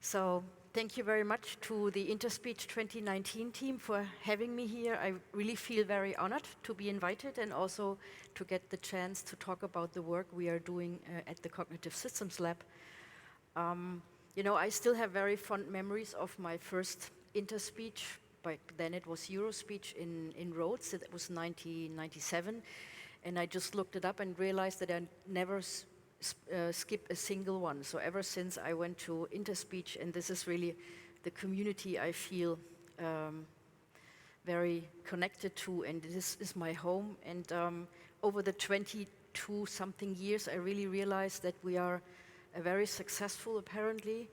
So thank you very much to the Interspeech 2019 team for having me here. I really feel very honored to be invited and also to get the chance to talk about the work we are doing at the Cognitive Systems Lab. You know, I still have very fond memories of my first Interspeech. Back then it was Eurospeech in Rhodes. It was 1997. And I just looked it up and realized that I never skip a single one. So ever since I went to Interspeech, and this is really the community I feel very connected to, and this is my home. And over the 22-something years, I really realized that we are a very successful, apparently,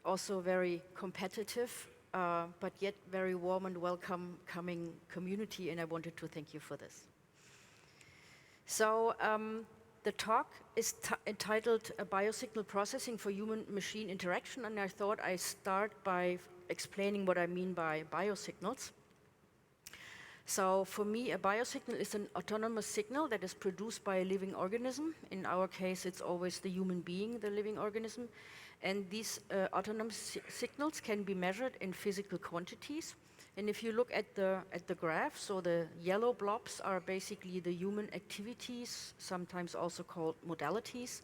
also very competitive, but yet very warm and welcoming community, and I wanted to thank you for this. So the talk is entitled Biosignal Processing for Human-Machine Interaction, and I thought I'd start by explaining what I mean by biosignals. So for me, a biosignal is an autonomous signal that is produced by a living organism. In our case, it's always the human being, the living organism. And these autonomous signals can be measured in physical quantities. And if you look at the graph, so the yellow blobs are basically the human activities, sometimes also called modalities.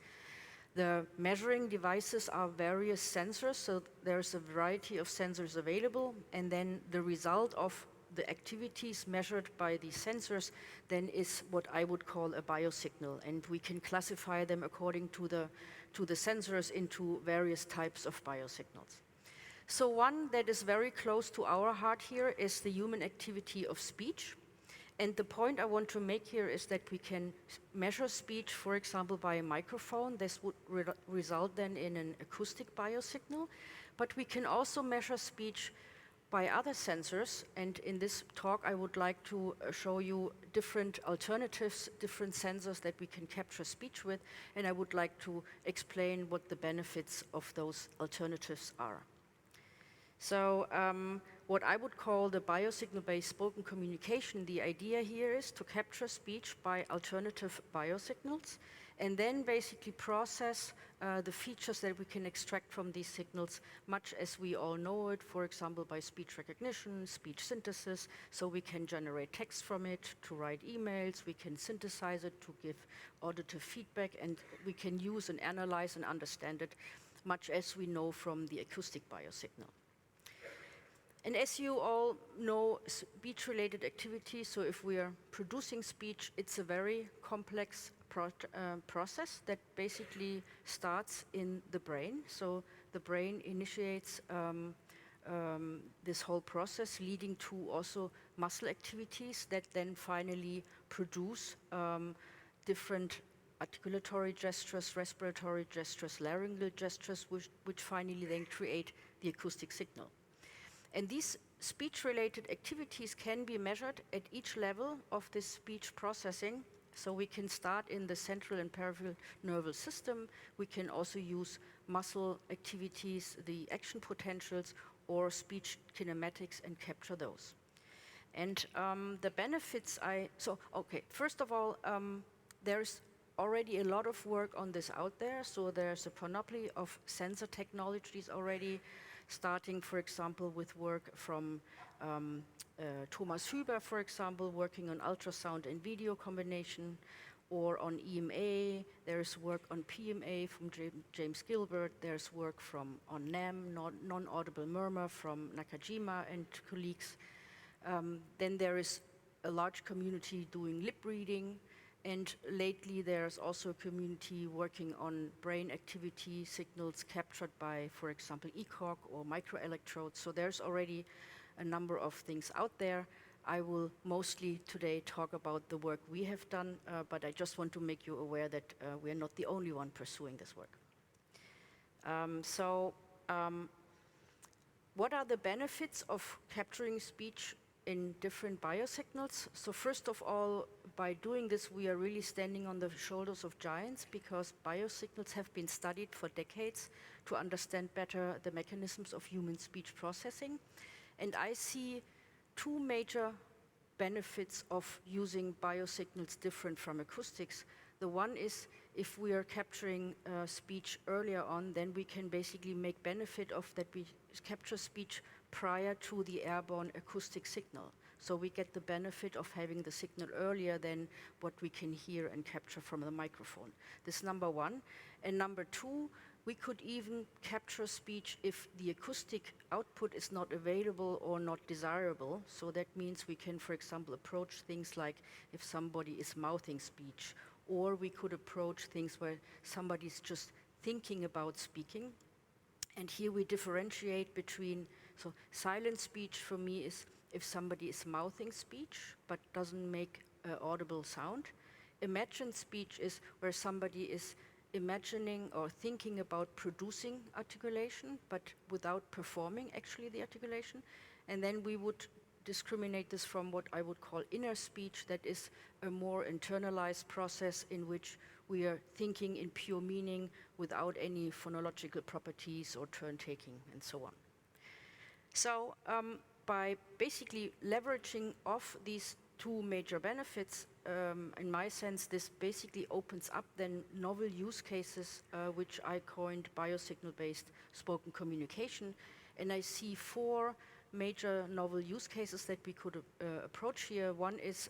The measuring devices are various sensors, so there's a variety of sensors available, and then the result of the activities measured by the sensors then is what I would call a biosignal, and we can classify them according to the sensors into various types of biosignals. So one that is very close to our heart here is the human activity of speech. And the point I want to make here is that we can measure speech, for example, by a microphone. This would result then in an acoustic biosignal. But we can also measure speech by other sensors, and in this talk I would like to show you different alternatives, different sensors that we can capture speech with, and I would like to explain what the benefits of those alternatives are. So what I would call the biosignal-based spoken communication, the idea here is to capture speech by alternative biosignals and then basically process the features that we can extract from these signals, much as we all know it, for example, by speech recognition, speech synthesis, so we can generate text from it to write emails, we can synthesize it to give auditive feedback, and we can use and analyze and understand it, much as we know from the acoustic biosignal. And as you all know, speech-related activities, so if we are producing speech, it's a very complex process that basically starts in the brain. So the brain initiates this whole process, leading to also muscle activities that then finally produce different articulatory gestures, respiratory gestures, laryngeal gestures, which finally then create the acoustic signal. And these speech-related activities can be measured at each level of this speech processing. So we can start in the central and peripheral nervous system. We can also use muscle activities, the action potentials, or speech kinematics and capture those. And the benefits first of all, there's already a lot of work on this out there. So there's a panoply of sensor technologies already, starting, for example, with work from Thomas Huber, for example, working on ultrasound and video combination, or on EMA. There's work on PMA from James Gilbert. There's work on NAM, non-audible murmur, from Nakajima and colleagues. Then there is a large community doing lip reading. And lately, there's also a community working on brain activity signals captured by, for example, ECOG or microelectrodes. So there's already a number of things out there. I will mostly today talk about the work we have done, but I just want to make you aware that we are not the only one pursuing this work. What are the benefits of capturing speech in different biosignals? So first of all, by doing this, we are really standing on the shoulders of giants, because biosignals have been studied for decades to understand better the mechanisms of human speech processing. And I see two major benefits of using biosignals different from acoustics. The one is if we are capturing speech earlier on, then we can basically make benefit of that we capture speech prior to the airborne acoustic signal. So we get the benefit of having the signal earlier than what we can hear and capture from the microphone. This is number one. And number two, we could even capture speech if the acoustic output is not available or not desirable. So that means we can, for example, approach things like if somebody is mouthing speech, or we could approach things where somebody's just thinking about speaking. And here we differentiate between, so silent speech for me is if somebody is mouthing speech but doesn't make audible sound. Imagined speech is where somebody is imagining or thinking about producing articulation, but without performing actually the articulation. And then we would discriminate this from what I would call inner speech, that is a more internalized process in which we are thinking in pure meaning without any phonological properties or turn taking and so on. So by basically leveraging off these two major benefits, in my sense, this basically opens up then novel use cases, which I coined biosignal-based spoken communication. And I see four major novel use cases that we could approach here. One is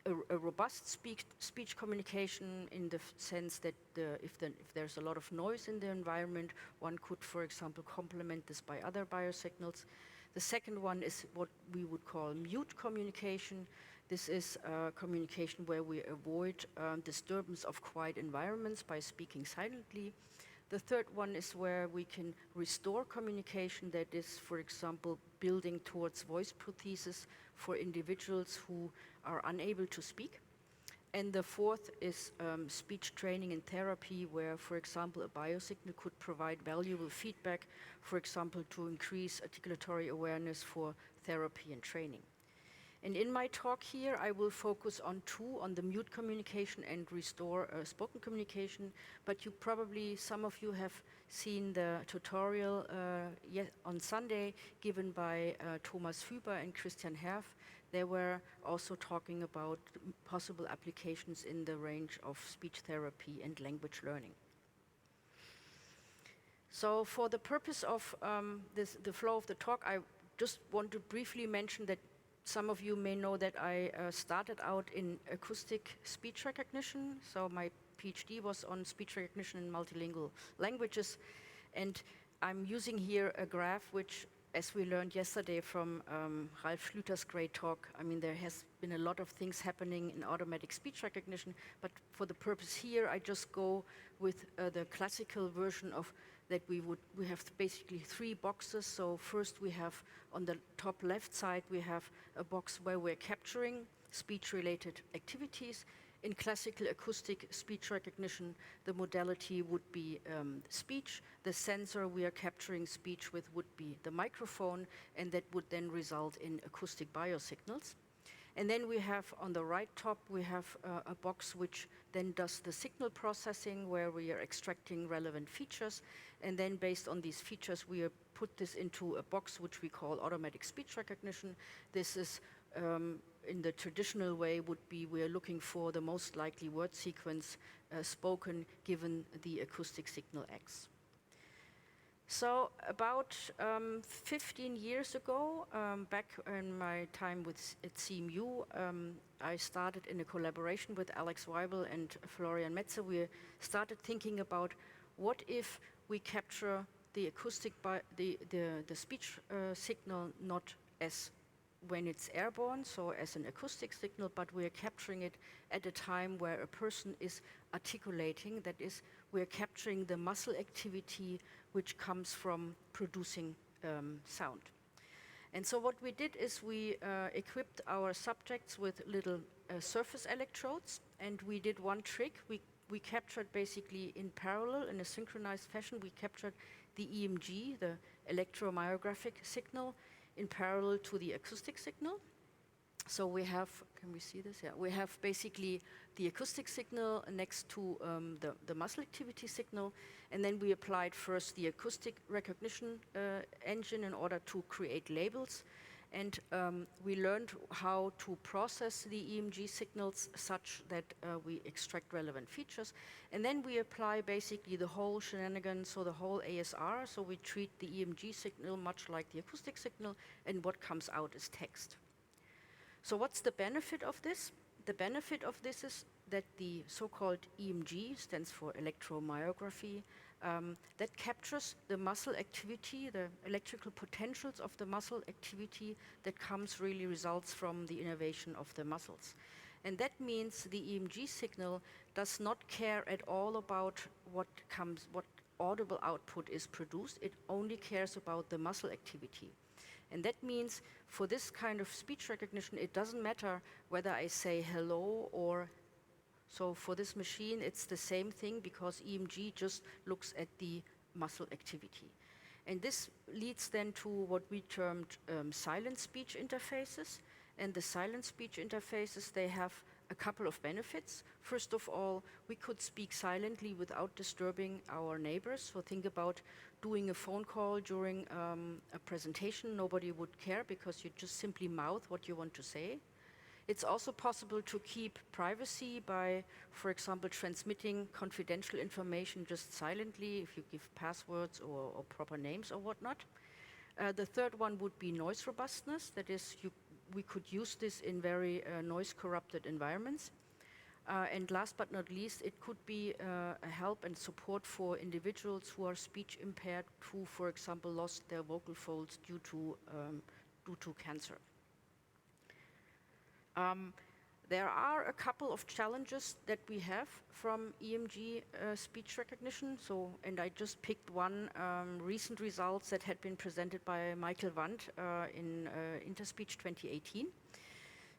a robust speech communication in the sense that if there's a lot of noise in the environment, one could, for example, complement this by other biosignals. The second one is what we would call mute communication. This is communication where we avoid disturbance of quiet environments by speaking silently. The third one is where we can restore communication, that is, for example, building towards voice prosthesis for individuals who are unable to speak. And the fourth is speech training and therapy, where, for example, a biosignal could provide valuable feedback, for example, to increase articulatory awareness for therapy and training. And in my talk here, I will focus on two, on the mute communication and restore spoken communication. But you probably, some of you have seen the tutorial on Sunday given by Thomas Füber and Christian Herf. They were also talking about possible applications in the range of speech therapy and language learning. So for the purpose of the flow of the talk, I just want to briefly mention that some of you may know that I started out in acoustic speech recognition. So my PhD was on speech recognition in multilingual languages. And I'm using here a graph which, as we learned yesterday from Ralf Schlüter's great talk, I mean, there has been a lot of things happening in automatic speech recognition, but for the purpose here, I just go with the classical version of that we have basically three boxes. So first we have on the top left side, we have a box where we're capturing speech-related activities. In classical acoustic speech recognition, the modality would be speech. The sensor we are capturing speech with would be the microphone, and that would then result in acoustic biosignals. And then we have on the right top, we have a box which then does the signal processing, where we are extracting relevant features. And then based on these features, we put this into a box which we call automatic speech recognition. This is in the traditional way would be we are looking for the most likely word sequence spoken given the acoustic signal X. So about 15 years ago, back in my time at CMU, I started in a collaboration with Alex Weibel and Florian Metze. We started thinking about what if we capture the acoustic, the speech signal not as when it's airborne, so as an acoustic signal, but we are capturing it at a time where a person is articulating. That is, we are capturing the muscle activity which comes from producing sound. And so what we did is we equipped our subjects with little surface electrodes, and we did one trick. We captured basically in parallel, in a synchronized fashion, we captured the EMG, the electromyographic signal, in parallel to the acoustic signal. So we have, can we see this? Yeah, we have basically the acoustic signal next to the muscle activity signal, and then we applied first the acoustic recognition engine in order to create labels. And we learned how to process the EMG signals such that we extract relevant features. And then we apply basically the whole shenanigans, so the whole ASR. So we treat the EMG signal much like the acoustic signal, and what comes out is text. So what's the benefit of this? The benefit of this is that the so-called EMG stands for electromyography, that captures the muscle activity, the electrical potentials of the muscle activity that results from the innervation of the muscles. And that means the EMG signal does not care at all about what audible output is produced. It only cares about the muscle activity. And that means for this kind of speech recognition, it doesn't matter whether I say hello or so for this machine, it's the same thing because EMG just looks at the muscle activity. And this leads then to what we termed silent speech interfaces. And the silent speech interfaces, they have a couple of benefits. First of all, we could speak silently without disturbing our neighbors. So think about doing a phone call during a presentation. Nobody would care because you just simply mouth what you want to say. It's also possible to keep privacy by, for example, transmitting confidential information just silently if you give passwords or proper names or whatnot. The third one would be noise robustness. That is, we could use this in very noise-corrupted environments. And last but not least, it could be a help and support for individuals who are speech impaired, who, for example, lost their vocal folds due to cancer. There are a couple of challenges that we have from EMG speech recognition. And I just picked one recent results that had been presented by Michael Wandt in Interspeech 2018.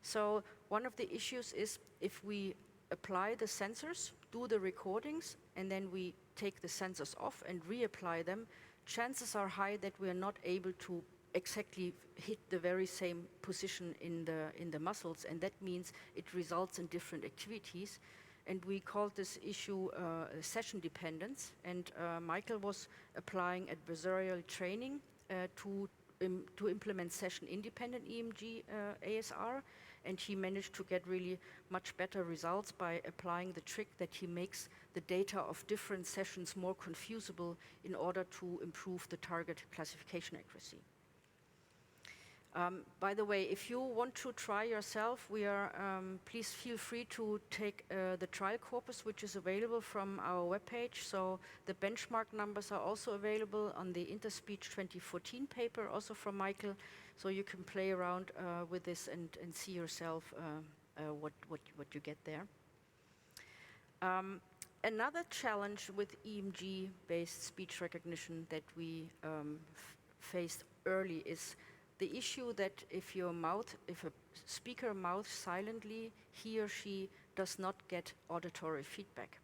So one of the issues is if we apply the sensors, do the recordings, and then we take the sensors off and reapply them, chances are high that we are not able to exactly hit the very same position in the muscles, and that means it results in different activities. And we called this issue session dependence. And Michael was applying adversarial training to implement session-independent EMG ASR, and he managed to get really much better results by applying the trick that he makes the data of different sessions more confusable in order to improve the target classification accuracy. By the way, if you want to try yourself, please feel free to take the trial corpus, which is available from our webpage. So the benchmark numbers are also available on the Interspeech 2014 paper, also from Michael. So you can play around with this and see yourself what you get there. Another challenge with EMG-based speech recognition that we faced early is the issue that if a speaker mouths silently, he or she does not get auditory feedback.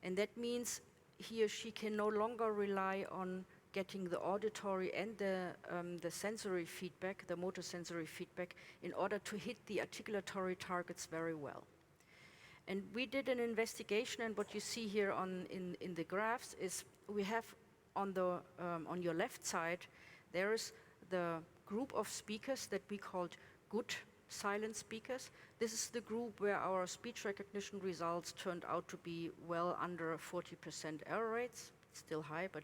And that means he or she can no longer rely on getting the auditory and the sensory feedback, the motor sensory feedback, in order to hit the articulatory targets very well. And we did an investigation, and what you see here in the graphs is we have on your left side, there is the group of speakers that we called good silent speakers. This is the group where our speech recognition results turned out to be well under 40% error rates. It's still high, but...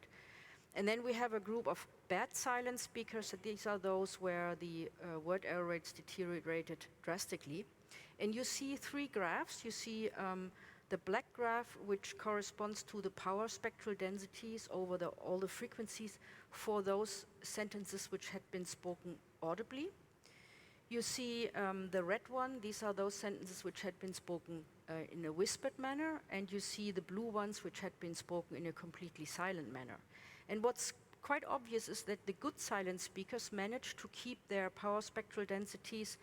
And then we have a group of bad silent speakers. These are those where the word error rates deteriorated drastically. And you see three graphs. You see the black graph, which corresponds to the power spectral densities over all the frequencies for those sentences which had been spoken audibly. You see the red one, these are those sentences which had been spoken in a whispered manner, and you see the blue ones which had been spoken in a completely silent manner. And what's quite obvious is that the good silent speakers managed to keep their power spectral densities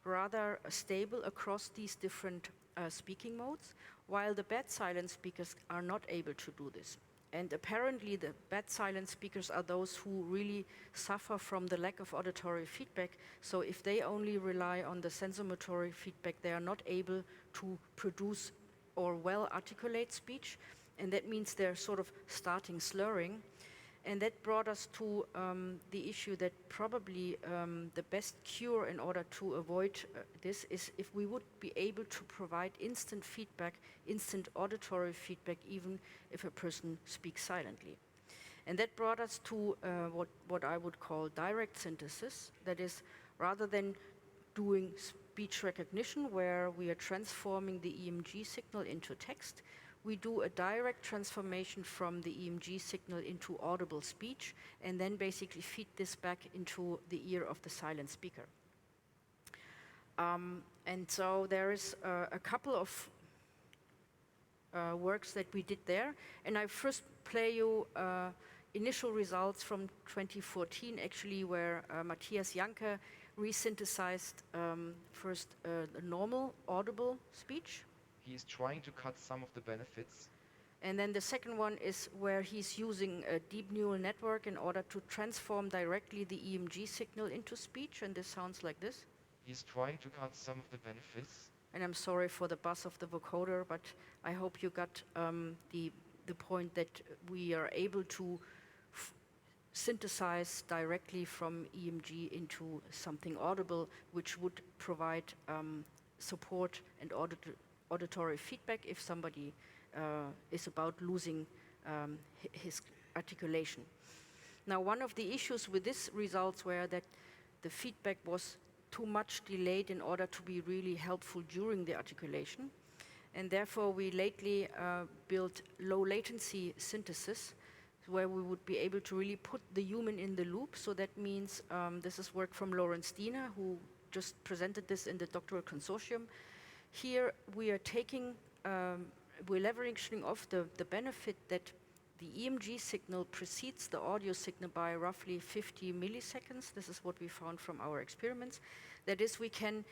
rather stable across these different speaking modes, while the bad silent speakers are not able to do this. And apparently the bad silent speakers are those who really suffer from the lack of auditory feedback. So if they only rely on the sensomotory feedback, they are not able to produce or well articulate speech. And that means they're sort of starting slurring. And that brought us to the issue that probably the best cure in order to avoid this is if we would be able to provide instant feedback, instant auditory feedback, even if a person speaks silently. And that brought us to what I would call direct synthesis. That is, rather than doing speech recognition, where we are transforming the EMG signal into text, we do a direct transformation from the EMG signal into audible speech, and then basically feed this back into the ear of the silent speaker. And so there is a couple of works that we did there, and I first play you initial results from 2014, actually, where Matthias Janke resynthesized first a normal audible speech. He is trying to cut some of the benefits. And then the second one is where he's using a deep neural network in order to transform directly the EMG signal into speech, and this sounds like this. He's trying to cut some of the benefits. And I'm sorry for the buzz of the vocoder, but I hope you got the point that we are able to synthesize directly from EMG into something audible, which would provide support and auditory feedback if somebody is about losing his articulation. Now, one of the issues with these results were that the feedback was too much delayed in order to be really helpful during the articulation. And therefore, we lately built low-latency synthesis, where we would be able to really put the human in the loop. So that means this is work from Lawrence Diener, who just presented this in the doctoral consortium. Here we are taking, we're leveraging off the benefit that the EMG signal precedes the audio signal by roughly 50 milliseconds. This is what we found from our experiments. That is, we can,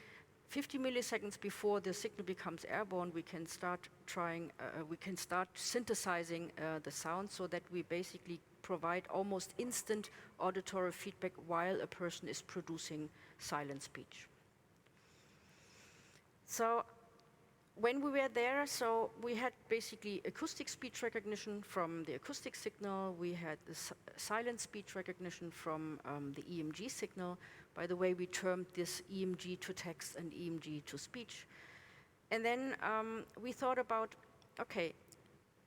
50 milliseconds before the signal becomes airborne, we can start synthesizing the sound so that we basically provide almost instant auditory feedback while a person is producing silent speech. So when we were there, so we had basically acoustic speech recognition from the acoustic signal. We had the silent speech recognition from the EMG signal. By the way, we termed this EMG-to-Text and EMG-to-Speech. And then we thought about, okay,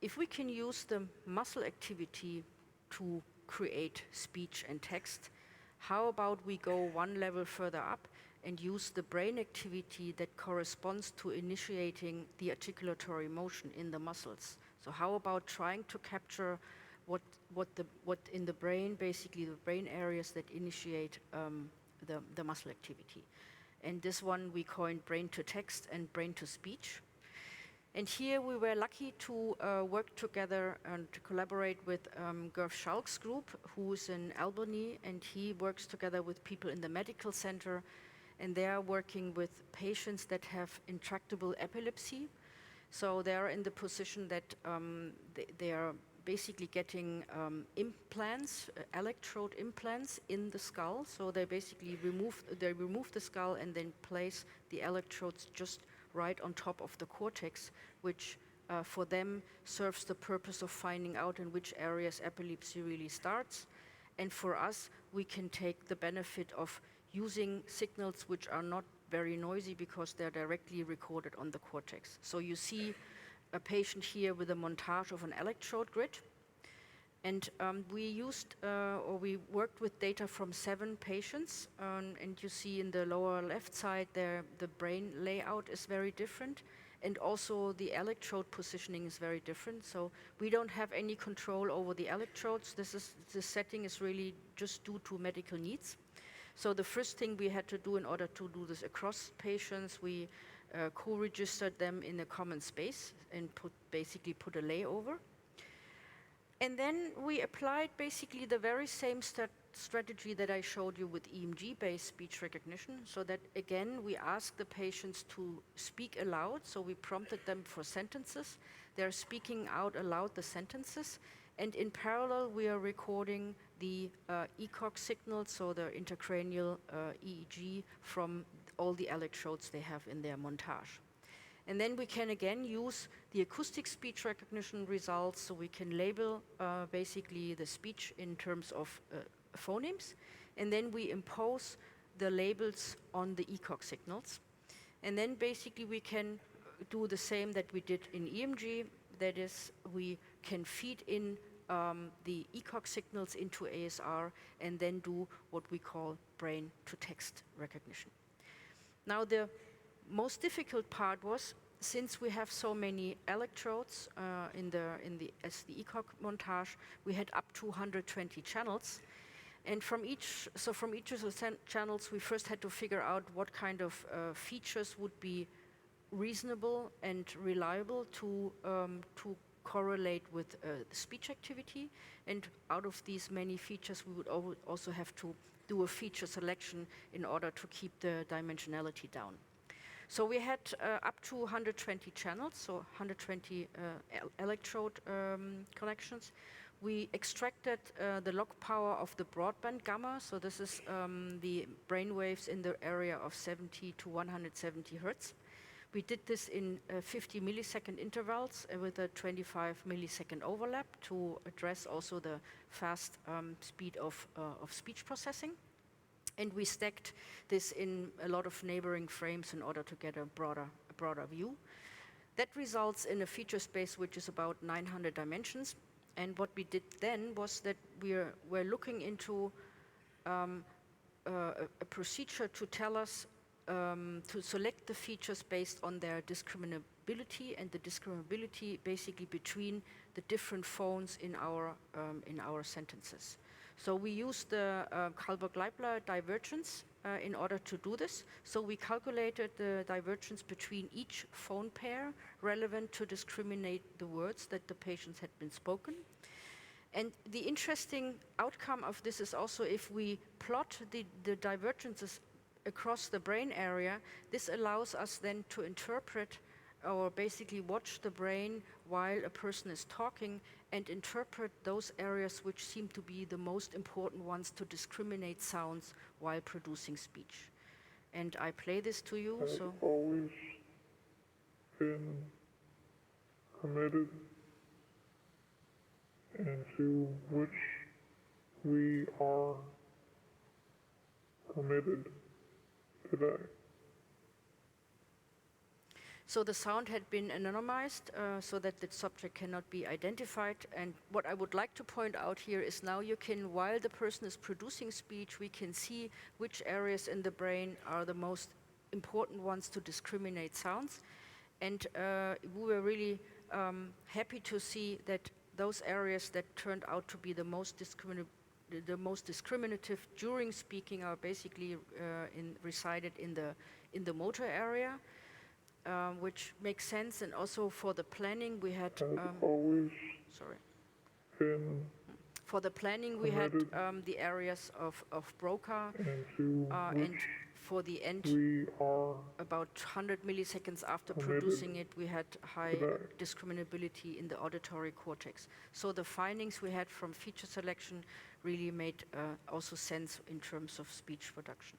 if we can use the muscle activity to create speech and text, how about we go one level further up and use the brain activity that corresponds to initiating the articulatory motion in the muscles? So how about trying to capture what in the brain, basically the brain areas that initiate the muscle activity? And this one we coined brain to text and brain to speech. And here we were lucky to work together and to collaborate with Gerv Schalk's group, who's in Albany, and he works together with people in the medical center, and they are working with patients that have intractable epilepsy. So they are in the position that they are basically getting implants, electrode implants in the skull. So they basically remove the skull and then place the electrodes just right on top of the cortex, which for them serves the purpose of finding out in which areas epilepsy really starts. And for us, we can take the benefit of using signals which are not very noisy because they're directly recorded on the cortex. So you see a patient here with a montage of an electrode grid. And we worked with data from 7 patients. And you see in the lower left side there, the brain layout is very different. And also the electrode positioning is very different. So we don't have any control over the electrodes. The setting is really just due to medical needs. So the first thing we had to do in order to do this across patients, we co-registered them in a common space and basically put a layover. And then we applied basically the very same strategy that I showed you with EMG-based speech recognition, so that again, we asked the patients to speak aloud. So we prompted them for sentences. They're speaking out aloud the sentences. And in parallel, we are recording the ECOG signal, so the intracranial EEG from all the electrodes they have in their montage. And then we can again use the acoustic speech recognition results, so we can label basically the speech in terms of phonemes, and then we impose the labels on the ECOG signals. And then basically we can do the same that we did in EMG, that is, we can feed in the ECOG signals into ASR and then do what we call brain-to-text recognition. Now the most difficult part was, since we have so many electrodes as the ECOG montage, we had up to 120 channels. And from each of the channels, we first had to figure out what kind of features would be reasonable and reliable to correlate with the speech activity. And out of these many features, we would also have to do a feature selection in order to keep the dimensionality down. So we had up to 120 channels, so 120 electrode connections. We extracted the log power of the broadband gamma, so this is the brainwaves in the area of 70 to 170 hertz. We did this in 50 millisecond intervals with a 25 millisecond overlap to address also the fast speed of speech processing. And we stacked this in a lot of neighboring frames in order to get a broader view. That results in a feature space which is about 900 dimensions. And what we did then was that we're looking into a procedure to tell us to select the features based on their discriminability, and the discriminability basically between the different phones in our sentences. So we used the Kalberg-Leibler divergence in order to do this. So we calculated the divergence between each phone pair relevant to discriminate the words that the patients had been spoken. And the interesting outcome of this is also, if we plot the divergences across the brain area, this allows us then to interpret or basically watch the brain while a person is talking and interpret those areas which seem to be the most important ones to discriminate sounds while producing speech. And I play this to you. I've always been committed, and to which we are committed today. So the sound had been anonymized so that the subject cannot be identified. And what I would like to point out here is, now you can, while the person is producing speech, we can see which areas in the brain are the most important ones to discriminate sounds. And we were really happy to see that those areas that turned out to be the most discriminative during speaking are basically resided in the motor area. Which makes sense, and also for the planning we had. For the planning we had the areas of Broca, and for the end, about 100 milliseconds after producing it, we had high discriminability in the auditory cortex. So the findings we had from feature selection really made also sense in terms of speech production.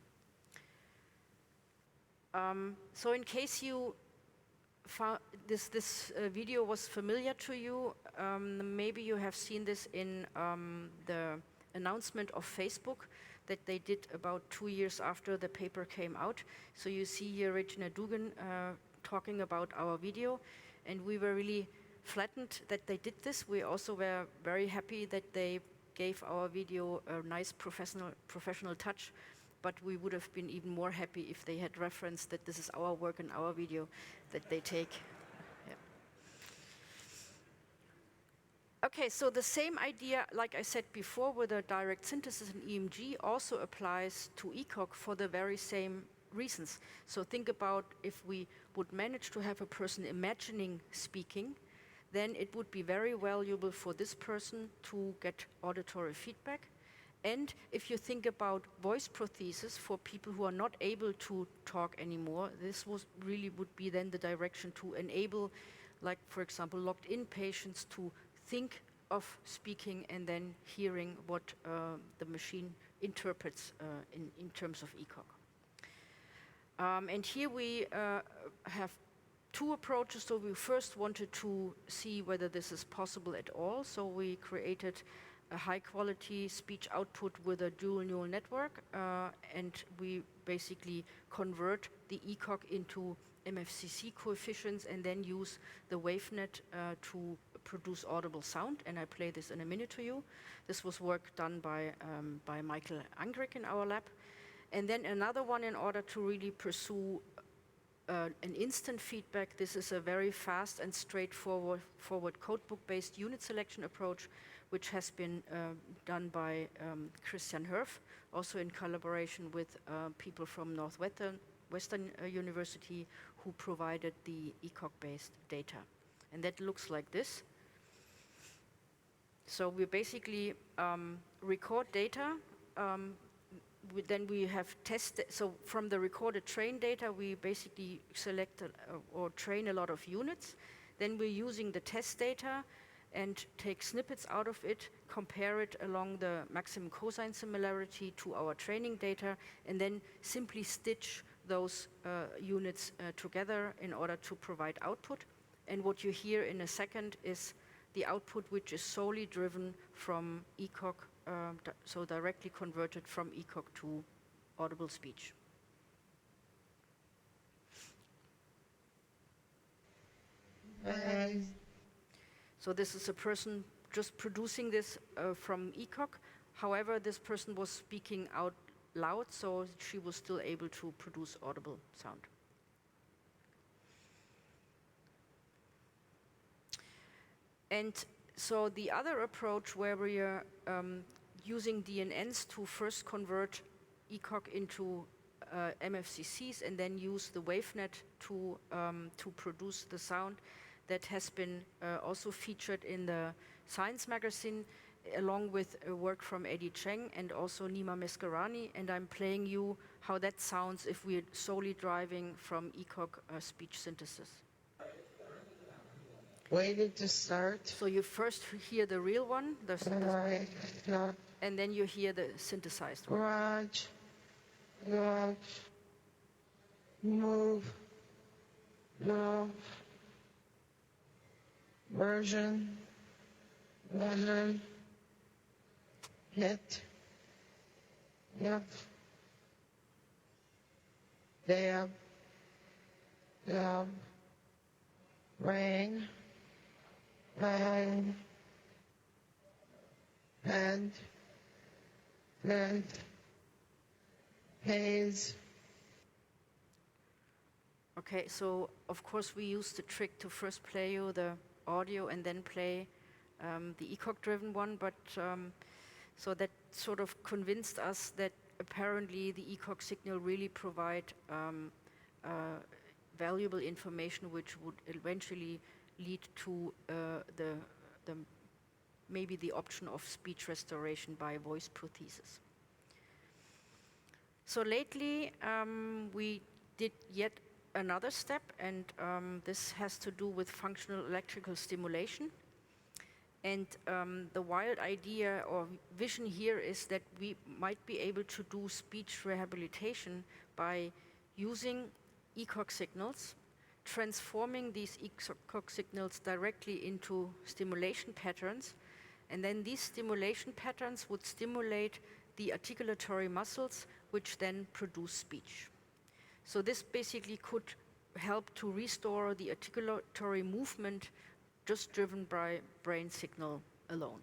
So in case you found this video was familiar to you, maybe you have seen this in the announcement of Facebook that they did about 2 years after the paper came out. So you see here Regina Dugan talking about our video, and we were really flattened that they did this. We also were very happy that they gave our video a nice professional touch. But we would have been even more happy if they had referenced that this is our work and our video that they take. Yeah. Okay, so the same idea, like I said before, with a direct synthesis in EMG also applies to ECOG for the very same reasons. So think about, if we would manage to have a person imagining speaking, then it would be very valuable for this person to get auditory feedback. And if you think about voice prosthesis for people who are not able to talk anymore, this would be then the direction to enable, like for example, locked-in patients to think of speaking and then hearing what the machine interprets in terms of ECOG. And here we have two approaches. So we first wanted to see whether this is possible at all. So we created a high-quality speech output with a dual neural network, and we basically convert the ECOG into MFCC coefficients and then use the WaveNet to produce audible sound. And I play this in a minute to you. This was work done by Michael Angrick in our lab. And then another one in order to really pursue an instant feedback. This is a very fast and straightforward codebook-based unit selection approach, which has been done by Christian Herf, also in collaboration with people from Northwestern University, who provided the ECOG-based data. And that looks like this. So we basically record data. Then we have tested, so from the recorded train data, we basically select or train a lot of units. Then we're using the test data and take snippets out of it, compare it along the maximum cosine similarity to our training data, and then simply stitch those units together in order to provide output. And what you hear in a second is the output, which is solely driven from ECOG, so directly converted from ECOG to audible speech. So this is a person just producing this from ECOG. However, this person was speaking out loud, so she was still able to produce audible sound. And so the other approach where we are using DNNs to first convert ECOG into MFCCs and then use the WaveNet to produce the sound, that has been also featured in the Science magazine, along with work from Eddie Cheng and also Nima Meskarani. And I'm playing you how that sounds if we're solely driving from ECOG speech synthesis. Waited to start. So you first hear the real one, Right. No. and then you hear the synthesized one. Garage. Move. No. Version. Button. Hit. Yep. Dab. Dab. Rain. Bang. And. Haze. Okay, so of course we use the trick to first play you the audio and then play the ECOG-driven one, but so that sort of convinced us that apparently the ECOG signal really provide valuable information, which would eventually lead to maybe the option of speech restoration by voice prosthesis. So lately we did yet another step, and this has to do with functional electrical stimulation. And the wild idea or vision here is that we might be able to do speech rehabilitation by using ECOG signals, transforming these ECOG signals directly into stimulation patterns, and then these stimulation patterns would stimulate the articulatory muscles, which then produce speech. So this basically could help to restore the articulatory movement just driven by brain signal alone.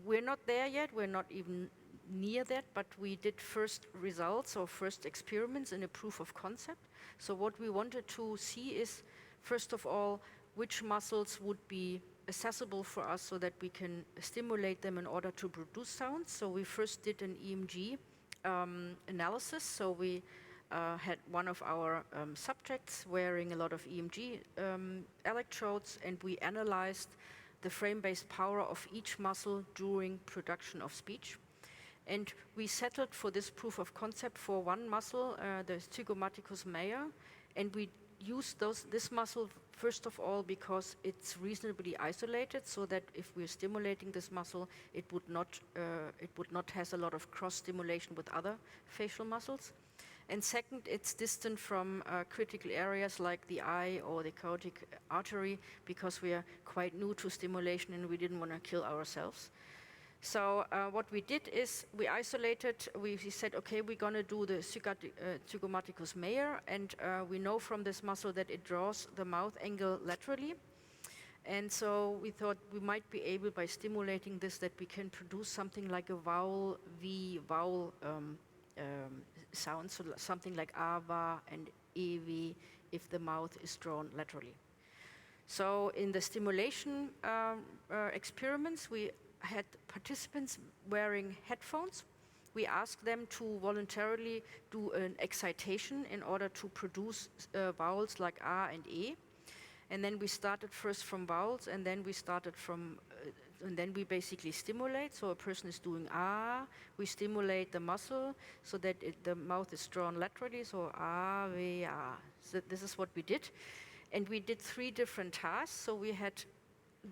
We're not there yet, we're not even near that, but we did first results or first experiments in a proof of concept. So what we wanted to see is, first of all, which muscles would be accessible for us so that we can stimulate them in order to produce sounds. So we first did an EMG analysis. So we had one of our subjects wearing a lot of EMG electrodes, and we analyzed the frame-based power of each muscle during production of speech. And we settled for this proof of concept for one muscle, the zygomaticus major, and we used this muscle first of all because it's reasonably isolated, so that if we're stimulating this muscle, it would not has a lot of cross stimulation with other facial muscles. And second, it's distant from critical areas like the eye or the carotid artery, because we are quite new to stimulation and we didn't want to kill ourselves. So what we did is we isolated, we said, okay, we're going to do the zygomaticus major, and we know from this muscle that it draws the mouth angle laterally. And so we thought we might be able, by stimulating this, that we can produce something like a vowel V vowel sound, so something like ava and ev if the mouth is drawn laterally. So in the stimulation experiments, we had participants wearing headphones. We asked them to voluntarily do an excitation in order to produce vowels like a and e. And then we started first from vowels, and then we started from, and then we basically stimulate. So a person is doing ah, we stimulate the muscle so that the mouth is drawn laterally, so ah, ve, ah. So this is what we did. And we did 3 different tasks. So we had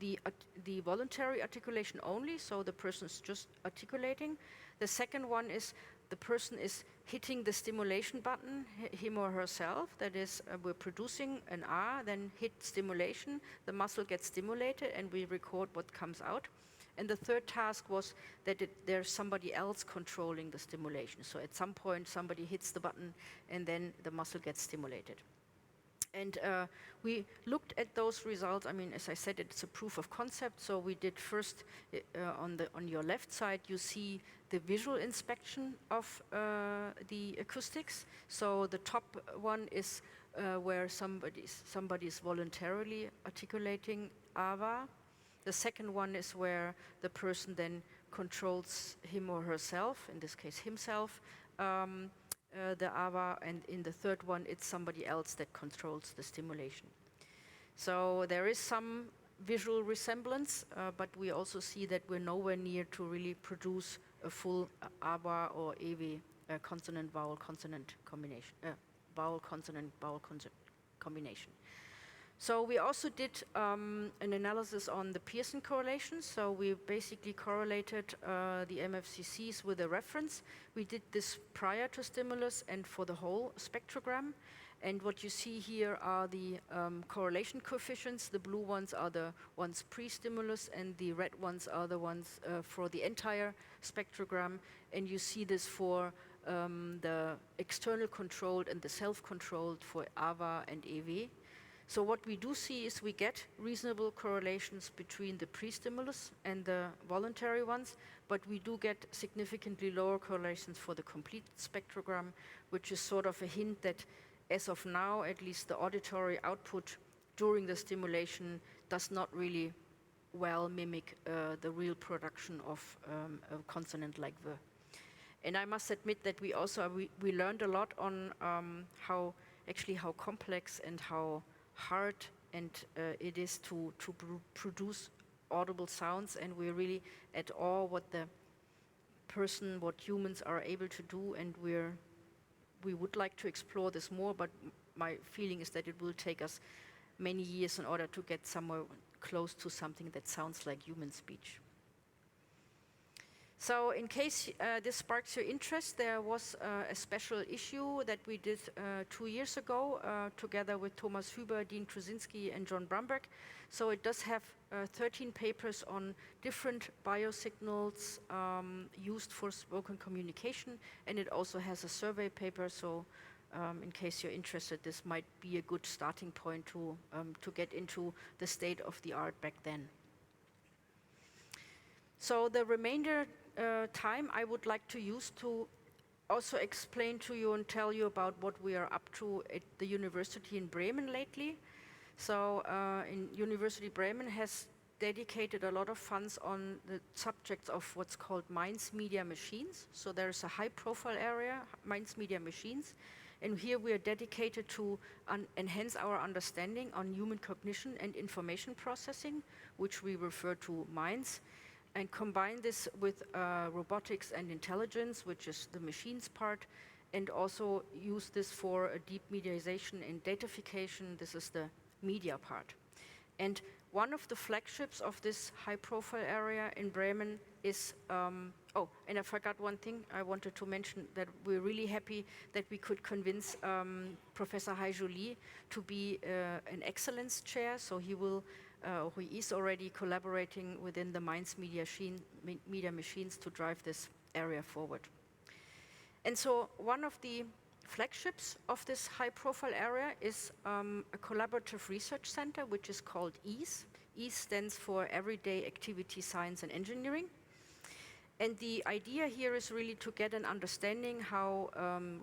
the voluntary articulation only, so the person's just articulating. The second one is the person is hitting the stimulation button, him or herself. That is, we're producing an ah, then hit stimulation, the muscle gets stimulated, and we record what comes out. And the third task was that there's somebody else controlling the stimulation. So at some point, somebody hits the button, and then the muscle gets stimulated. And we looked at those results. I mean, as I said, it's a proof of concept. So we did first, on your left side, you see the visual inspection of the acoustics. So the top one is where somebody's voluntarily articulating ava. The second one is where the person then controls him or herself, in this case himself, the ava, and in the third one, it's somebody else that controls the stimulation. So there is some visual resemblance, but we also see that we're nowhere near to really produce a full ava or ev consonant vowel consonant combination, vowel consonant vowel consonant combination. So we also did an analysis on the Pearson correlations. So we basically correlated the MFCCs with a reference. We did this prior to stimulus and for the whole spectrogram. And what you see here are the correlation coefficients. The blue ones are the ones pre-stimulus, and the red ones are the ones for the entire spectrogram. And you see this for the external controlled and the self-controlled for AVA and EV. So what we do see is we get reasonable correlations between the pre-stimulus and the voluntary ones, but we do get significantly lower correlations for the complete spectrogram, which is sort of a hint that as of now, at least the auditory output during the stimulation does not really well mimic the real production of a consonant like the. And I must admit that we also we learned a lot on how complex and how hard and it is to produce audible sounds, and we're really at awe what humans are able to do, and we would like to explore this more, but my feeling is that it will take us many years in order to get somewhere close to something that sounds like human speech. So in case this sparks your interest, there was a special issue that we did 2 years ago together with Thomas Huber, Dean Trusinski, and John Brumberg. So it does have 13 papers on different biosignals used for spoken communication, and it also has a survey paper. So in case you're interested, this might be a good starting point to get into the state of the art back then. So the remainder time I would like to use to also explain to you and tell you about what we are up to at the university in Bremen lately. So University Bremen has dedicated a lot of funds on the subjects of what's called minds, media, machines. So there's a high profile area, minds, media, machines. And here we are dedicated to enhance our understanding on human cognition and information processing, which we refer to minds, and combine this with robotics and intelligence, which is the machines part, and also use this for a deep mediation and datafication. This is the media part. And one of the flagships of this high-profile area in Bremen is Oh, and I forgot one thing. I wanted to mention that we're really happy that we could convince Professor Hai Jolie to be an excellence chair. So he is already collaborating within the Mainz Media Machines to drive this area forward. And so one of the flagships of this high-profile area is a collaborative research center, which is called EASE. EASE stands for Everyday Activity, Science and Engineering. And the idea here is really to get an understanding how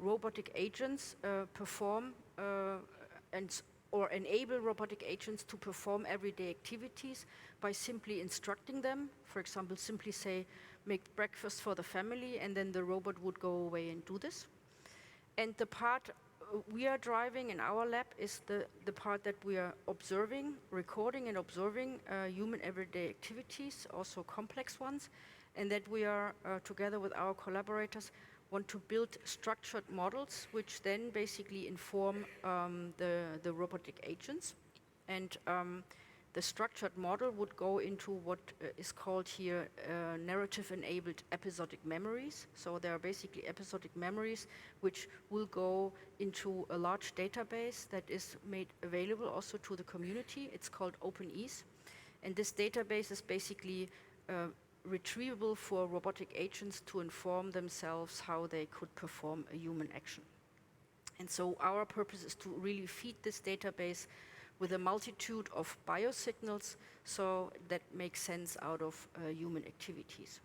robotic agents perform or enable robotic agents to perform everyday activities by simply instructing them. For example, simply say, make breakfast for the family, and then the robot would go away and do this. And the part we are driving in our lab is the part that we are observing, recording and observing human everyday activities, also complex ones, and that we are, together with our collaborators, want to build structured models which then basically inform the robotic agents. And the structured model would go into what is called here narrative-enabled episodic memories. So there are basically episodic memories which will go into a large database that is made available also to the community. It's called OpenEase. And this database is basically retrievable for robotic agents to inform themselves how they could perform a human action. And so our purpose is to really feed this database with a multitude of biosignals, so that makes sense out of human activities.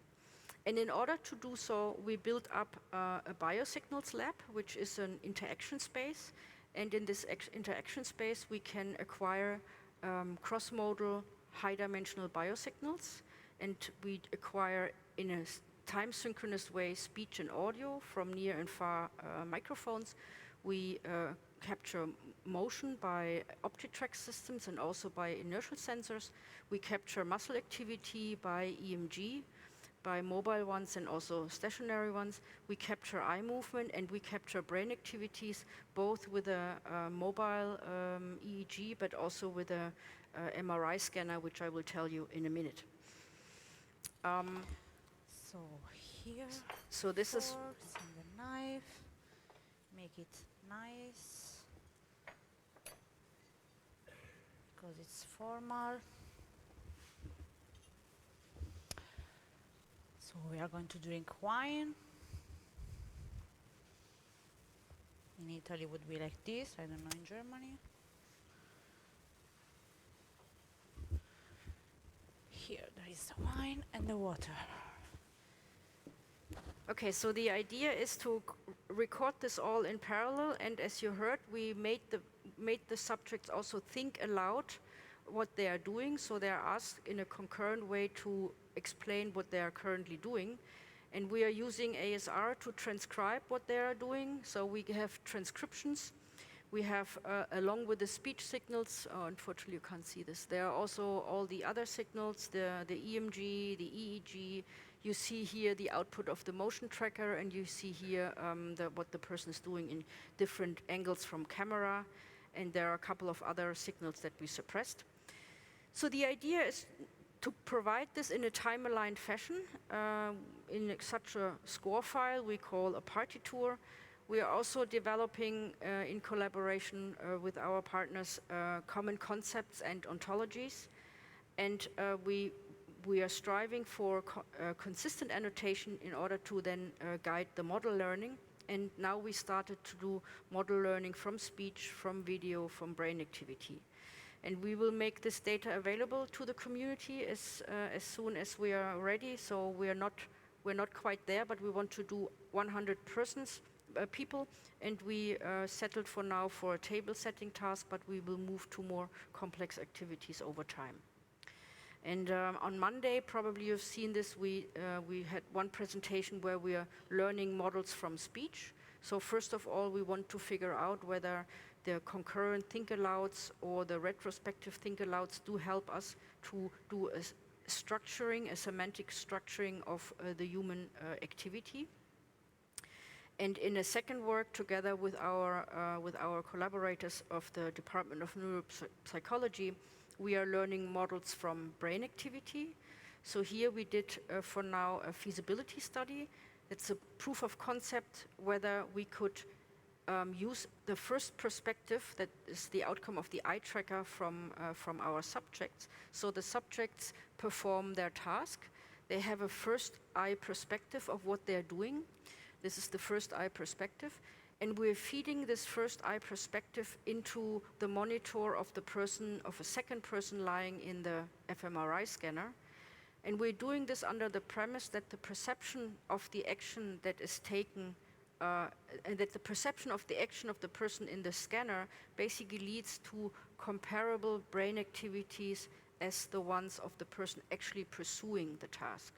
And in order to do so, we built up a Biosignals Lab, which is an interaction space. And in this interaction space, we can acquire cross-modal, high-dimensional biosignals. And we acquire, in a time-synchronous way, speech and audio from near and far microphones. We capture motion by OptiTrack systems and also by inertial sensors. We capture muscle activity by EMG, by mobile ones and also stationary ones. We capture eye movement, and we capture brain activities, both with a mobile EEG, but also with a MRI scanner, which I will tell you in a minute. So here, So this is forks and the knife, make it nice, because it's formal. So we are going to drink wine. In Italy would be like this, I don't know in Germany. Here there is the wine and the water. okay, so the idea is to record this all in parallel, and as you heard, we made the subjects also think aloud what they are doing, so they are asked in a concurrent way to explain what they are currently doing. And we are using ASR to transcribe what they are doing, so we have transcriptions. We have, along with the speech signals, unfortunately you can't see this, there are also all the other signals, the EMG, the EEG. You see here the output of the motion tracker, and you see here what the person is doing in different angles from camera. And there are a couple of other signals that we suppressed. So the idea is to provide this in a time-aligned fashion in such a score file we call a partitur. We are also developing, in collaboration with our partners, common concepts and ontologies. And we are striving for consistent annotation in order to then guide the model learning. And now we started to do model learning from speech, from video, from brain activity. And we will make this data available to the community as soon as we are ready. So we're not quite there, but we want to do 100 people, and we settled for now for a table setting task, but we will move to more complex activities over time. And on Monday, probably you've seen this, we had one presentation where we are learning models from speech. So first of all, we want to figure out whether the concurrent think-alouds or the retrospective think-alouds do help us to do a structuring, a semantic structuring of the human activity. And in a second work, together with our collaborators of the Department of Neuropsychology, we are learning models from brain activity. So here we did, for now, a feasibility study. It's a proof of concept whether we could use the first perspective, that is the outcome of the eye tracker from our subjects. So the subjects perform their task. They have a first eye perspective of what they're doing. This is the first eye perspective. And we're feeding this first eye perspective into the monitor of the person, of a second person lying in the fMRI scanner. And we're doing this under the premise that the perception of the action that is taken, and that the perception of the action of the person in the scanner basically leads to comparable brain activities as the ones of the person actually pursuing the task.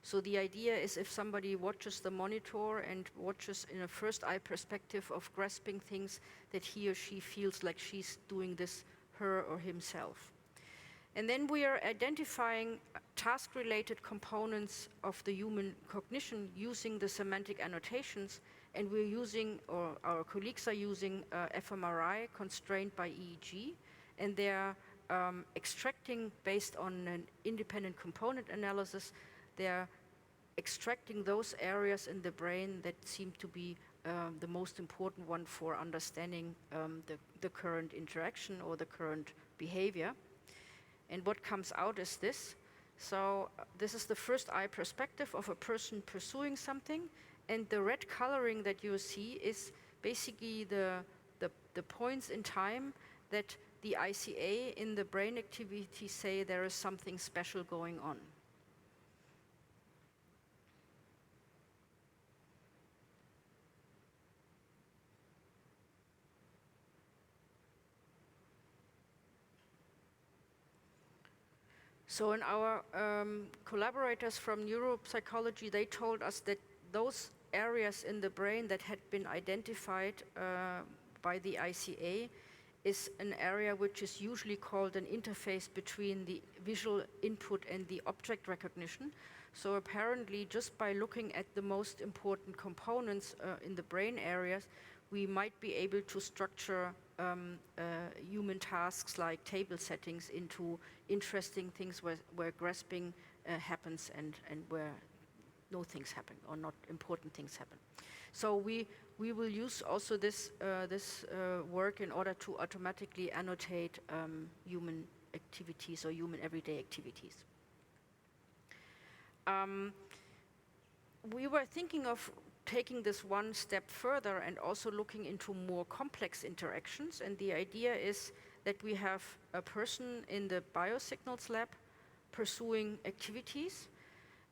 So the idea is, if somebody watches the monitor and watches in a first eye perspective of grasping things, that he or she feels like she's doing this her or himself. And then we are identifying task-related components of the human cognition using the semantic annotations, and we're using, or our colleagues are using, fMRI constrained by EEG, and they're extracting, based on an independent component analysis, they're extracting those areas in the brain that seem to be the most important one for understanding the current interaction or the current behavior. And what comes out is this. So this is the first eye perspective of a person pursuing something, and the red coloring that you see is basically the points in time that the ICA in the brain activity say there is something special going on. So in our collaborators from neuropsychology, they told us that those areas in the brain that had been identified by the ICA is an area which is usually called an interface between the visual input and the object recognition. So apparently, just by looking at the most important components in the brain areas, we might be able to structure human tasks like table settings into interesting things where grasping happens and where no things happen or not important things happen. So we will use also this work in order to automatically annotate human activities or human everyday activities. We were thinking of taking this one step further and also looking into more complex interactions. And the idea is that we have a person in the Biosignals Lab pursuing activities.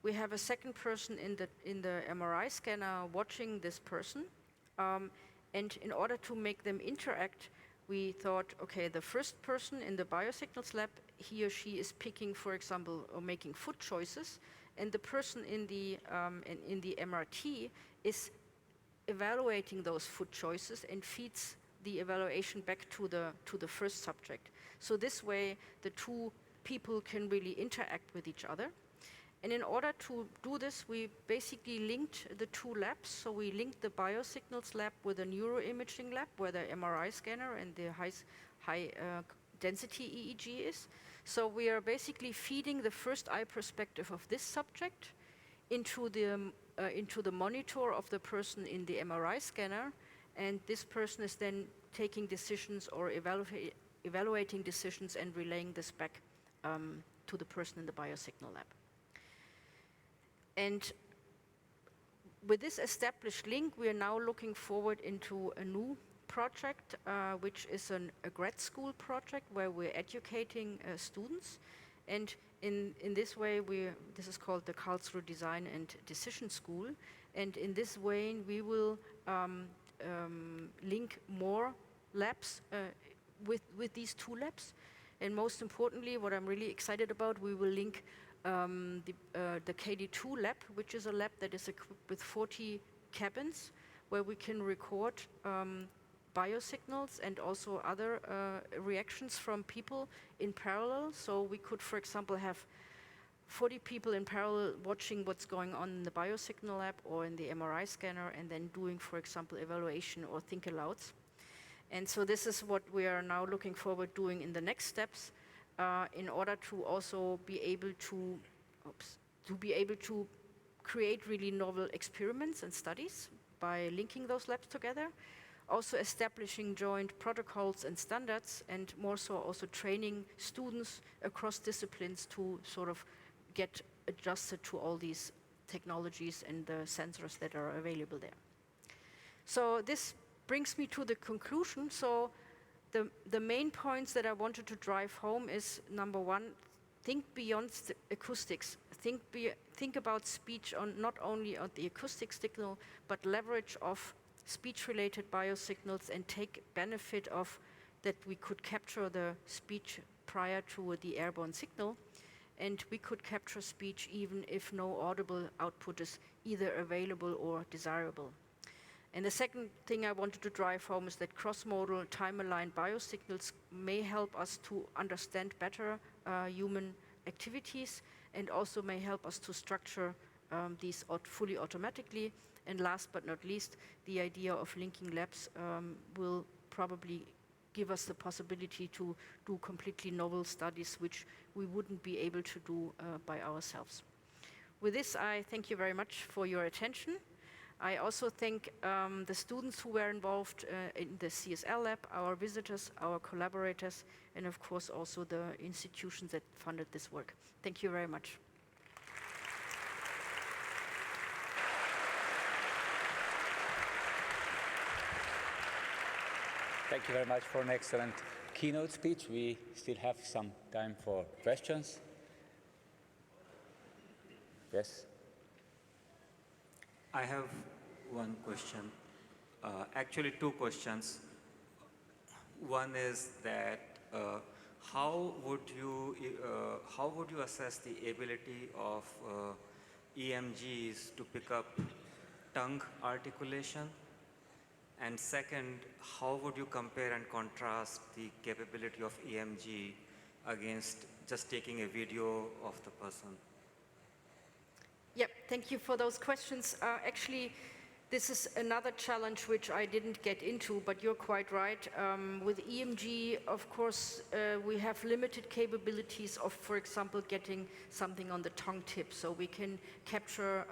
We have a second person in the MRI scanner watching this person. And in order to make them interact, we thought, okay, the first person in the Biosignals Lab, he or she is picking, for example, or making food choices, and the person in the MRT is evaluating those food choices and feeds the evaluation back to the first subject. So this way, the two people can really interact with each other. And in order to do this, we basically linked the two labs. So we linked the Biosignals Lab with a neuroimaging lab, where the MRI scanner and the high density EEG is. So we are basically feeding the first eye perspective of this subject into the monitor of the person in the MRI scanner, and this person is then taking decisions or evaluating decisions and relaying this back to the person in the Biosignal Lab. And with this established link, we are now looking forward into a new project, which is a grad school project where we're educating students. And in this way, this is called the Karlsruhe Design and Decision School. And in this way, we will link more labs with these two labs. And most importantly, what I'm really excited about, we will link the KD2 lab, which is a lab that is equipped with 40 cabins, where we can record biosignals and also other reactions from people in parallel. So we could, for example, have 40 people in parallel watching what's going on in the Biosignal lab or in the MRI scanner, and then doing, for example, evaluation or think alouds. And so this is what we are now looking forward doing in the next steps, in order to also be able to to be able to create really novel experiments and studies by linking those labs together. Also establishing joint protocols and standards, and more so also training students across disciplines to sort of get adjusted to all these technologies and the sensors that are available there. So this brings me to the conclusion. So the main points that I wanted to drive home is, number one, think beyond the acoustics. Think about speech on not only on the acoustic signal, but leverage of speech-related biosignals and take benefit of that we could capture the speech prior to the airborne signal, and we could capture speech even if no audible output is either available or desirable. And the second thing I wanted to drive home is that cross-modal time-aligned biosignals may help us to understand better human activities, and also may help us to structure these fully automatically. And last but not least, the idea of linking labs will probably give us the possibility to do completely novel studies which we wouldn't be able to do by ourselves. With this, I thank you very much for your attention. I also thank the students who were involved in the CSL lab, our visitors, our collaborators, and of course also the institutions that funded this work. Thank you very much. Thank you very much for an excellent keynote speech. We still have some time for questions. Yes? I have one question. Actually, two questions. One is that how would you assess the ability of EMGs to pick up tongue articulation? And second, how would you compare and contrast the capability of EMG against just taking a video of the person? Yep, thank you for those questions. Actually, this is another challenge which I didn't get into, but you're quite right. With EMG, of course, we have limited capabilities of, for example, getting something on the tongue tip. So we can capture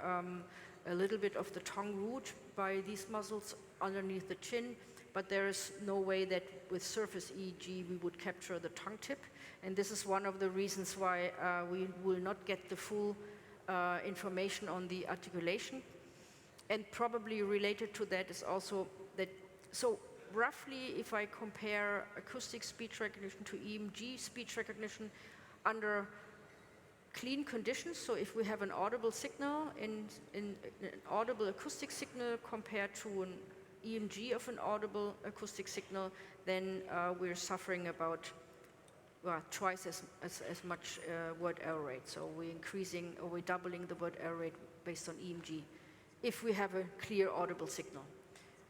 a little bit of the tongue root by these muscles underneath the chin, but there is no way that with surface EEG we would capture the tongue tip. And this is one of the reasons why we will not get the full information on the articulation. And probably related to that is also that, so roughly if I compare acoustic speech recognition to EMG speech recognition under clean conditions, so if we have an audible signal in an audible acoustic signal compared to an EMG of an audible acoustic signal, then we're suffering about twice as much word error rate. So we're doubling the word error rate based on EMG if we have a clear audible signal.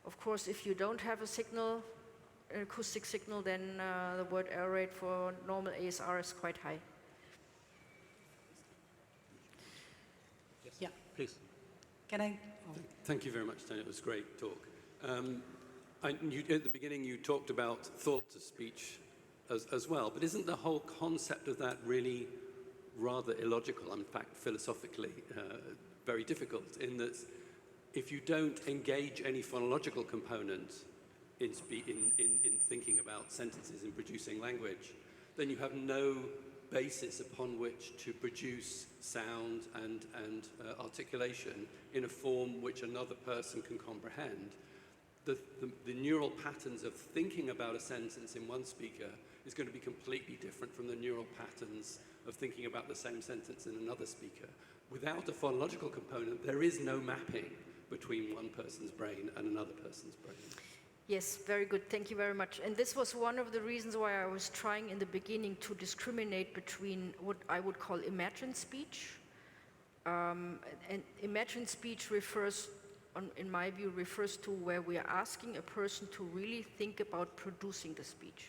Of course, if you don't have a signal, an acoustic signal, then the word error rate for normal ASR is quite high. Yes. Yeah, please. Can I? Oh. Thank you very much, Tanja. It was a great talk. At the beginning, you talked about thought-to-speech as well, but isn't the whole concept of that really rather illogical, in fact, philosophically very difficult, in that if you don't engage any phonological component in thinking about sentences and producing language, then you have no basis upon which to produce sound and articulation in a form which another person can comprehend. The neural patterns of thinking about a sentence in one speaker is going to be completely different from the neural patterns of thinking about the same sentence in another speaker. Without a phonological component, there is no mapping between one person's brain and another person's brain. Yes, very good. Thank you very much. And this was one of the reasons why I was trying in the beginning to discriminate between what I would call imagined speech. And imagined speech refers, in my view, refers to where we are asking a person to really think about producing the speech.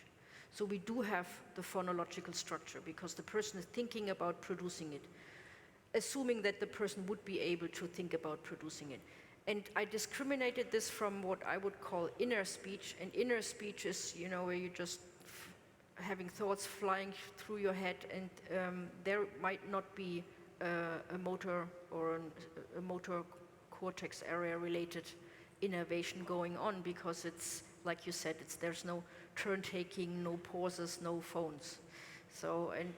So we do have the phonological structure because the person is thinking about producing it, assuming that the person would be able to think about producing it. And I discriminated this from what I would call inner speech. And inner speech is, where you're just having thoughts flying through your head, and there might not be a motor or a motor cortex area related innervation going on, because it's, like you said, there's no turn taking, no pauses, no phones. So, and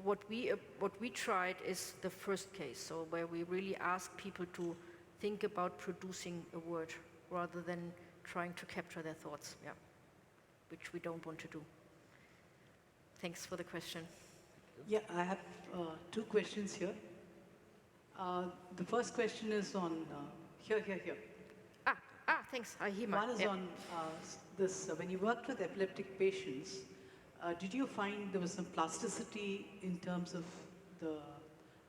what we tried is the first case, so where we really ask people to think about producing a word rather than trying to capture their thoughts, yeah, which we don't want to do. Thanks for the question. Yeah, I have two questions here. The first question is on here. Thanks. I hear One is on this. When you worked with epileptic patients, did you find there was some plasticity in terms of the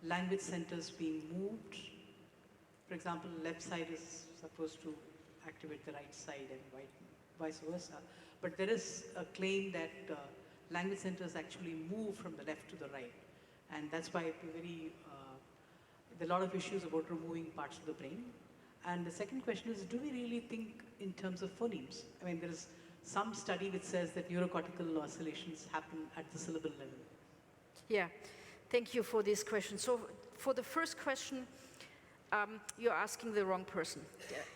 language centers being moved? For example, left side is supposed to activate the right side and vice versa. But there is a claim that language centers actually move from the left to the right. And that's why there are a lot of issues about removing parts of the brain. And the second question is, do we really think in terms of phonemes? I mean, there is some study which says that neurocortical oscillations happen at the syllable level. Yeah, thank you for this question. So for the first question, you're asking the wrong person.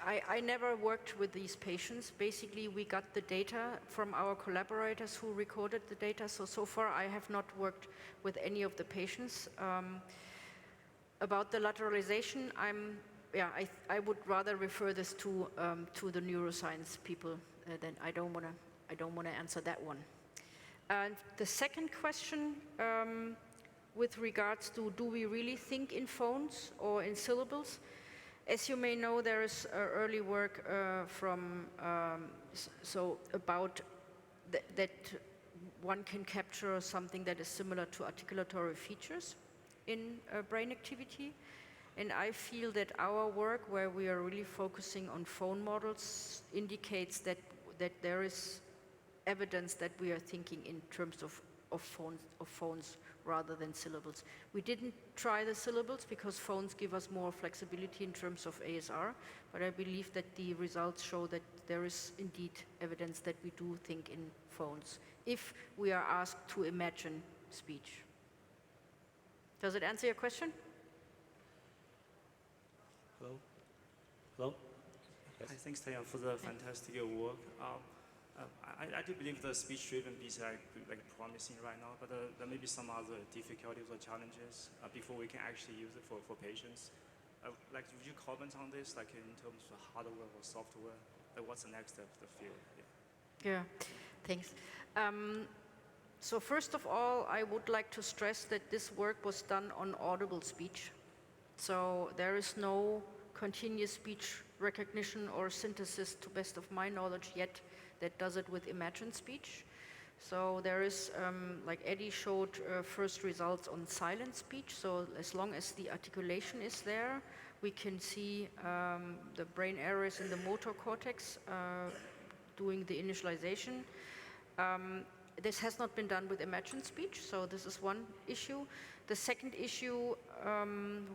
I never worked with these patients. Basically, we got the data from our collaborators who recorded the data. So far, I have not worked with any of the patients. About the lateralization, I would rather refer this to the neuroscience people. Then I don't want to answer that one. And the second question, with regards to, do we really think in phones or in syllables? As you may know, there is early work about that one can capture something that is similar to articulatory features in brain activity. And I feel that our work, where we are really focusing on phone models, indicates that there is evidence that we are thinking in terms of phones rather than syllables. We didn't try the syllables because phones give us more flexibility in terms of ASR, but I believe that the results show that there is indeed evidence that we do think in phones if we are asked to imagine speech. Does it answer your question? Hello? Yes. Hi, thanks, Tanja, for the fantastic work. I do believe the speech-driven beats are promising right now, but there may be some other difficulties or challenges before we can actually use it for patients. Would you comment on this, in terms of hardware or software? What's the next step of the field? Yeah, thanks. So first of all, I would like to stress that this work was done on Audible Speech. So there is no continuous speech recognition or synthesis, to best of my knowledge yet, that does it with imagined speech. So there is, like Eddie showed, first results on silent speech. So as long as the articulation is there, we can see the brain areas in the motor cortex doing the initialization. This has not been done with imagined speech, so this is one issue. The second issue,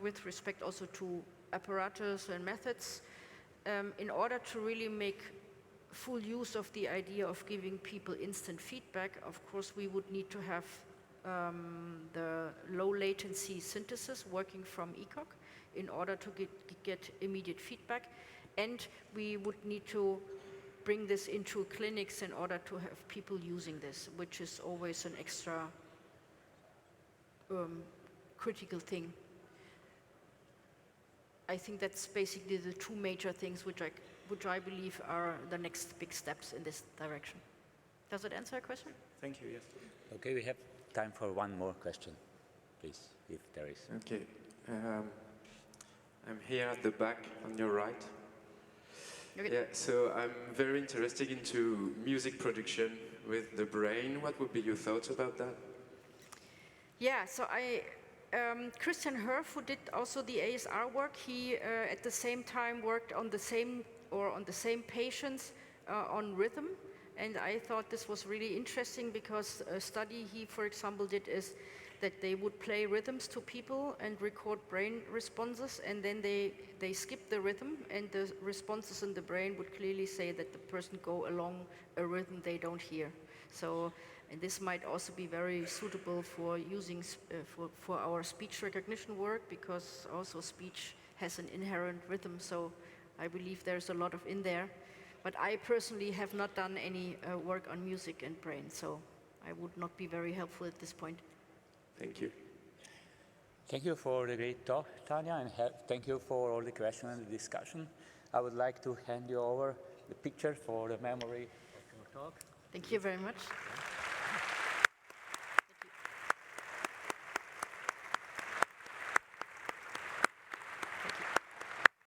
with respect also to apparatus and methods, in order to really make full use of the idea of giving people instant feedback, of course we would need to have the low latency synthesis working from ECOG in order to get immediate feedback, and we would need to bring this into clinics in order to have people using this, which is always an extra critical thing. I think that's basically the two major things which I believe are the next big steps in this direction. Does it answer your question? Thank you, yes. Okay, we have time for one more question, please, if there is. Okay. I'm here at the back on your right. Okay. Yeah, so I'm very interested into music production with the brain. What would be your thoughts about that? Yeah, so Christian Herf, who did also the ASR work, he at the same time worked on the same patients on rhythm, and I thought this was really interesting because a study he, for example, did is that they would play rhythms to people and record brain responses, and then they skip the rhythm, and the responses in the brain would clearly say that the person go along a rhythm they don't hear. So, and this might also be very suitable for using for our speech recognition work, because also speech has an inherent rhythm. So I believe there's a lot of in there. But I personally have not done any work on music and brain, so I would not be very helpful at this point. Thank you. Thank you for the great talk, Tanja, and thank you for all the questions and the discussion. I would like to hand you over the picture for the memory of your talk. Thank you very much.